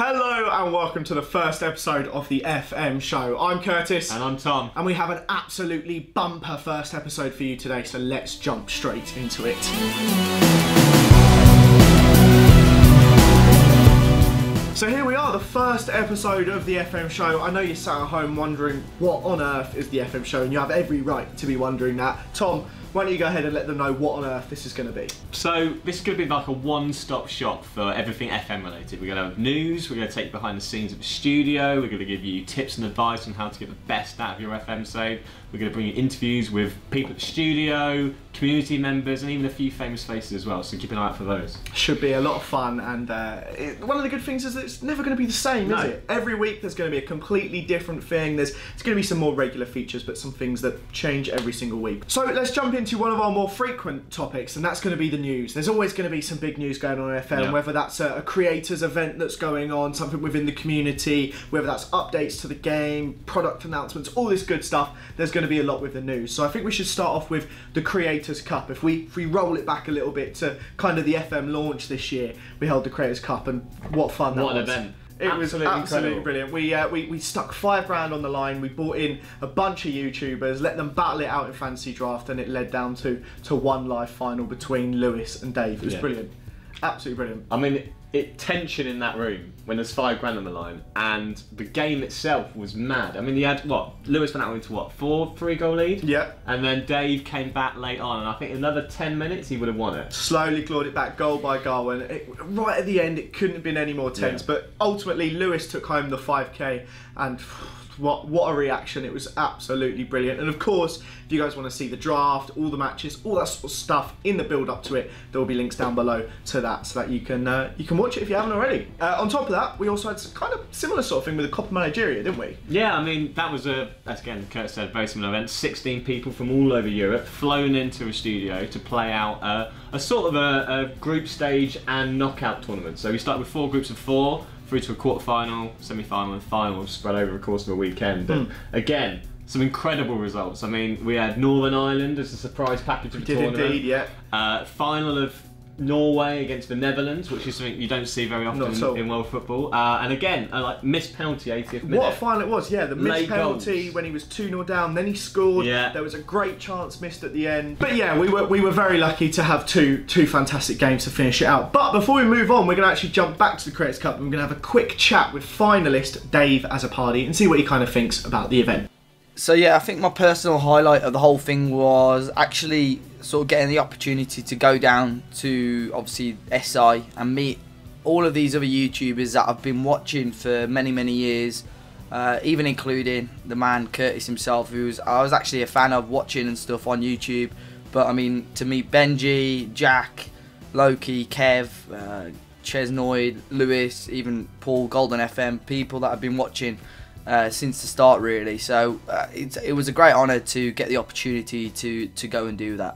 Hello and welcome to the first episode of the FM show. I'm Curtis. And I'm Tom. And we have an absolutely bumper first episode for you today, so let's jump straight into it. So here we are, the first episode of the FM show. I know you're sat at home wondering what on earth is the FM show, and you have every right to be wondering that. Tom, why don't you go ahead and let them know what on earth this is going to be? So this is going to be like a one-stop shop for everything FM related. We're going to have news, we're going to take you behind the scenes of the studio, we're going to give you tips and advice on how to get the best out of your FM save. We're going to bring you interviews with people at the studio, community members, and even a few famous faces as well, so keep an eye out for those. Should be a lot of fun, and one of the good things is that it's never going to be the same, is it? Every week there's going to be a completely different thing. There's going to be some more regular features, but some things that change every single week. So let's jump into one of our more frequent topics, and that's going to be the news. There's always going to be some big news going on in FM, whether that's a creators event that's going on, something within the community, whether that's updates to the game, product announcements, all this good stuff. There's going to be a lot with the news. So I think we should start off with the Creators Cup. If we roll it back a little bit to kind of the FM launch this year, we held the Creators Cup, and what fun that was. What an event. It was absolutely brilliant. We stuck £5 on the line. We brought in a bunch of YouTubers, let them battle it out in fantasy draft, and it led down to one live final between Lewis and Dave. It was brilliant. Absolutely brilliant. I mean, tension in that room when there's £5 on the line, and the game itself was mad. I mean, he had Lewis went out into 3-goal lead. Yeah. And then Dave came back late on, and I think another 10 minutes he would have won it. Slowly clawed it back, goal by goal, and right at the end it couldn't have been any more tense. But ultimately Lewis took home the 5k, and what a reaction. It was absolutely brilliant. And of course, if you guys want to see the draft, all the matches, all that sort of stuff in the build up to it, there will be links down below to that, so that you can watch it if you haven't already. On top of that, we also had some kind of similar sort of thing with the Copa Manageria, didn't we? Yeah, I mean, that was as again Kurt said, very similar event. 16 people from all over Europe flown into a studio to play out a sort of a group stage and knockout tournament. So we started with 4 groups of 4 through to a quarter-final, semi-final and final spread over the course of a weekend. And again, some incredible results. I mean, we had Northern Ireland as a surprise package of the tournament. Indeed, yeah. Final of Norway against the Netherlands, which is something you don't see very often in world football. And again, like missed penalty 80th minute. What a final it was, yeah. The missed penalty goals. When he was 2-0 down, then he scored. Yeah. There was a great chance missed at the end. But yeah, we were very lucky to have two fantastic games to finish it out. But before we move on, we're going to actually jump back to the Creators Cup, and we're going to have a quick chat with finalist Dave Azzopardi and see what he kind of thinks about the event. So yeah, I think my personal highlight of the whole thing was actually sort of getting the opportunity to go down to obviously SI and meet all of these other YouTubers that I've been watching for many years, even including the man Curtis himself, I was actually a fan of watching and stuff on YouTube. But I mean, to meet Benji, Jack, Loki, Kev, Chesnoid, Lewis, even Paul, Golden FM, people that I've been watching since the start really. So it was a great honour to get the opportunity to go and do that.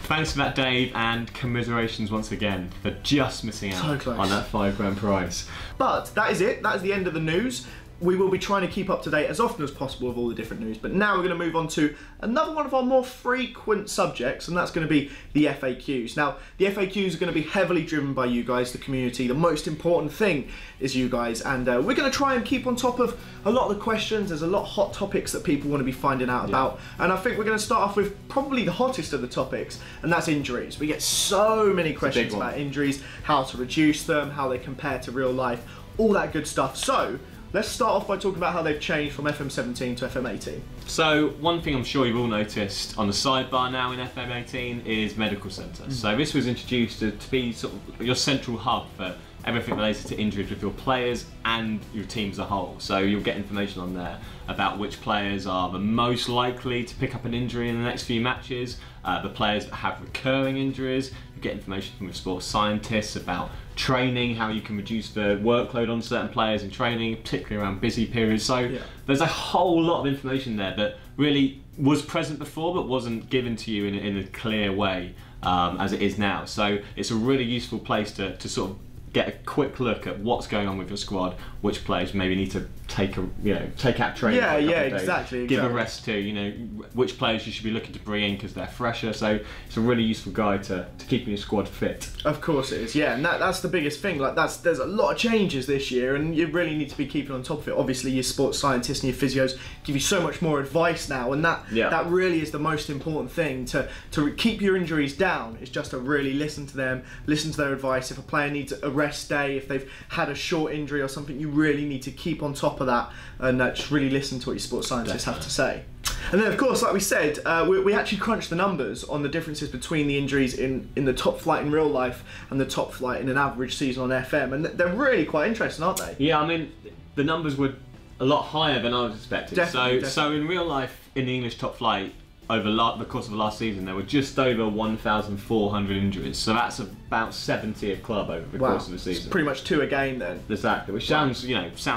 Thanks for that, Dave, and commiserations once again for just missing out on that £5 prize. But that is it. That is the end of the news. We will be trying to keep up to date as often as possible with all the different news, but now we're going to move on to another one of our more frequent subjects, and that's going to be the FAQs. Now, the FAQs are going to be heavily driven by you guys, the community. The most important thing is you guys, and we're going to try and keep on top of a lot of the questions. There's a lot of hot topics that people want to be finding out about, and I think we're going to start off with probably the hottest of the topics, and that's injuries. We get so many questions about injuries, how to reduce them, how they compare to real life, all that good stuff. So let's start off by talking about how they've changed from FM17 to FM18. So one thing I'm sure you've all noticed on the sidebar now in FM18 is Medical Centre. So this was introduced to be sort of your central hub for everything related to injuries with your players and your team as a whole. So you'll get information on there about which players are the most likely to pick up an injury in the next few matches, the players that have recurring injuries. You get information from sports scientists about training, how you can reduce the workload on certain players in training, particularly around busy periods. So there's a whole lot of information there that really was present before but wasn't given to you in a clear way as it is now. So it's a really useful place to sort of get a quick look at what's going on with your squad, which players maybe need to take out training. Yeah, for a couple yeah, of days, exactly. Give a rest to, which players you should be looking to bring in because they're fresher. So it's a really useful guide to keeping your squad fit. Of course it is, yeah, and that's the biggest thing. Like there's a lot of changes this year, and you really need to be keeping on top of it. Obviously, your sports scientists and your physios give you so much more advice now, and that really is the most important thing to keep your injuries down. Is just to really listen to them, listen to their advice. If a player needs a rest day, if they've had a short injury or something, you really need to keep on top of that and just really listen to what your sports scientists have to say. And then, of course, like we said, we actually crunched the numbers on the differences between the injuries in the top flight in real life and the top flight in an average season on FM, and they're really quite interesting, aren't they? Yeah, I mean, the numbers were a lot higher than I was expecting. Definitely. So in real life, in the English top flight, over the course of the last season, there were just over 1,400 injuries. So that's about 70 a club over the course of the season. It's pretty much 2 a game then. Exactly, which sounds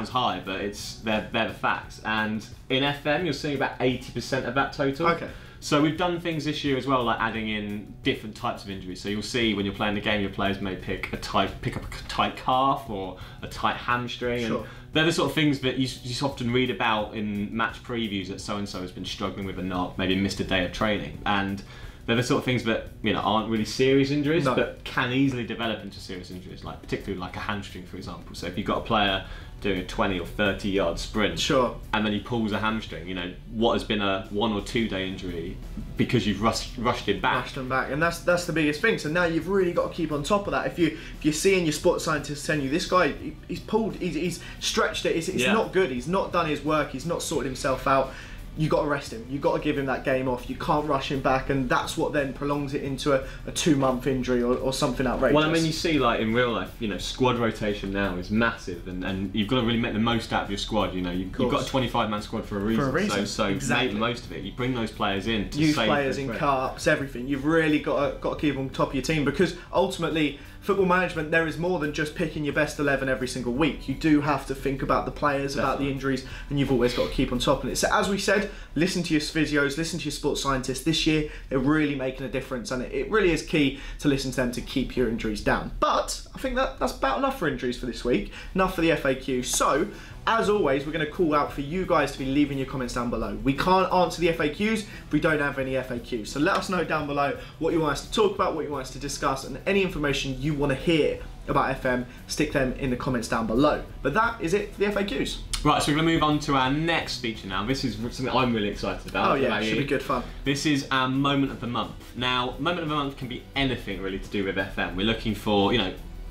high, but they're the facts. And in FM, you're seeing about 80% of that total. Okay. So we've done things this year as well, like adding in different types of injuries. So you'll see when you're playing the game, your players may pick up a tight calf or a tight hamstring. Sure. And they're the sort of things that you often read about in match previews, that so-and-so has been struggling with and not maybe missed a day of training. And they're the sort of things that aren't really serious injuries, but can easily develop into serious injuries, like particularly like a hamstring, for example. So if you've got a player doing a 20 or 30 yard sprint, sure, and then he pulls a hamstring, what has been a 1 or 2 day injury because you've rushed him back. Rushed him back, and that's the biggest thing. So now you've really got to keep on top of that. If you're seeing your sports scientists telling you this guy, he's pulled, he's stretched it, it's not good, he's not done his work, he's not sorted himself out, you got to rest him. You got to give him that game off. You can't rush him back, and that's what then prolongs it into a 2-month injury or something outrageous. Well, I mean, you see, like in real life, squad rotation now is massive, and you've got to really make the most out of your squad. You've got a 25-man squad for a reason. So exactly. Make the most of it. You bring those players in. Youth players in cups, everything. You've really got to keep on top of your team, because ultimately, football management, there is more than just picking your best 11 every single week. You do have to think about the players, about the injuries, and you've always got to keep on top of it. So as we said, listen to your physios, listen to your sports scientists. This year, they're really making a difference, and it really is key to listen to them to keep your injuries down. But I think that's about enough for injuries for this week, enough for the FAQ. So, as always, we're going to call out for you guys to be leaving your comments down below. We can't answer the FAQs if we don't have any FAQs. So let us know down below what you want us to talk about, what you want us to discuss, and any information you want to hear about FM, stick them in the comments down below. But that is it for the FAQs. Right, so we're going to move on to our next feature now. This is something I'm really excited about. Oh yeah, it should be good fun. This is our moment of the month. Now, moment of the month can be anything really to do with FM. We're looking for,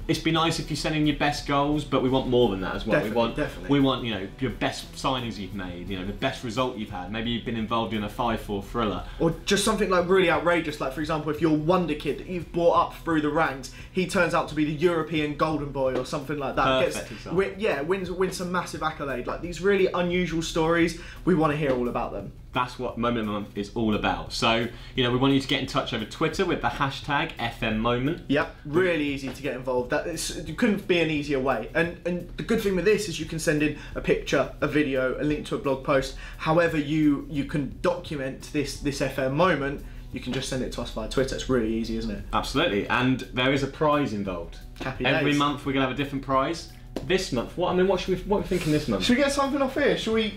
it's been nice if you're sending your best goals, but we want more than that as well. Definitely. We want your best signings you've made, the best result you've had. Maybe you've been involved in a 5-4 thriller. Or just something like really outrageous, like for example, if your wonder kid that you've brought up through the ranks, he turns out to be the European golden boy or something like that. Perfect example. Wins some massive accolade. Like these really unusual stories, we want to hear all about them. That's what Moment of the Month is all about. So, we want you to get in touch over Twitter with the hashtag FMMoment. Yep, really easy to get involved. It couldn't be an easier way. And the good thing with this is you can send in a picture, a video, a link to a blog post. However you can document this FM moment, you can just send it to us via Twitter. It's really easy, isn't it? Absolutely. And there is a prize involved. Happy days. Every month we're going to have a different prize. This month, what are we thinking this month? Should we get something off here? Should we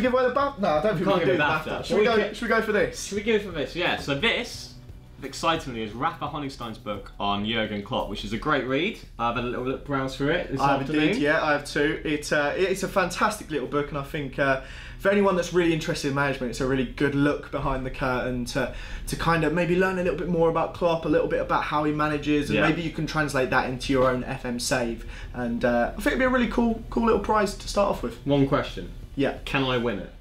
give away the BAFTA? No, I don't think we can do the BAFTA. Should we go for this? Should we go for this? Yeah. So this, excitingly, is Rafa Honigstein's book on Jurgen Klopp, which is a great read. I've had a little look browse through it this afternoon. Indeed, yeah, I have too. It's a fantastic little book, and I think for anyone that's really interested in management, it's a really good look behind the curtain to kind of maybe learn a little bit more about Klopp, a little bit about how he manages, and maybe you can translate that into your own FM save. And I think it'd be a really cool little prize to start off with. One question. Yeah. Can I win it?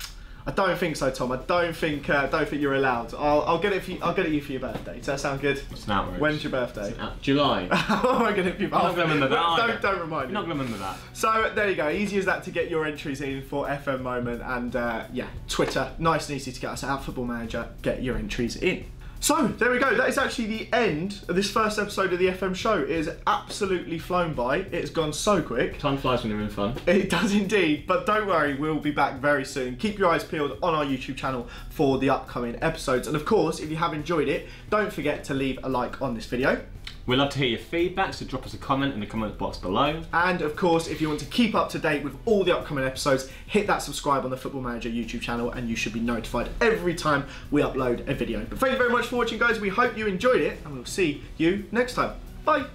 I don't think so, Tom. I don't think you're allowed. I'll get it for you. I'll get it you for your birthday. Does that sound good? It's an outrage. When's your birthday? July. Oh, I'm gonna be. I'm not gonna remember that. Don't remind me. Not gonna remember that. So there you go. Easy as that to get your entries in for FM Moment, and Twitter, nice and easy to get us at Football Manager. Get your entries in. So, there we go. That is actually the end of this first episode of the FM show. It has absolutely flown by. It's gone so quick. Time flies when you're in fun. It does indeed. But don't worry, we'll be back very soon. Keep your eyes peeled on our YouTube channel for the upcoming episodes. And of course, if you have enjoyed it, don't forget to leave a like on this video. We'd love to hear your feedback, so drop us a comment in the comment box below. And of course, if you want to keep up to date with all the upcoming episodes, hit that subscribe on the Football Manager YouTube channel and you should be notified every time we upload a video. But thank you very much for watching, guys. We hope you enjoyed it and we'll see you next time. Bye.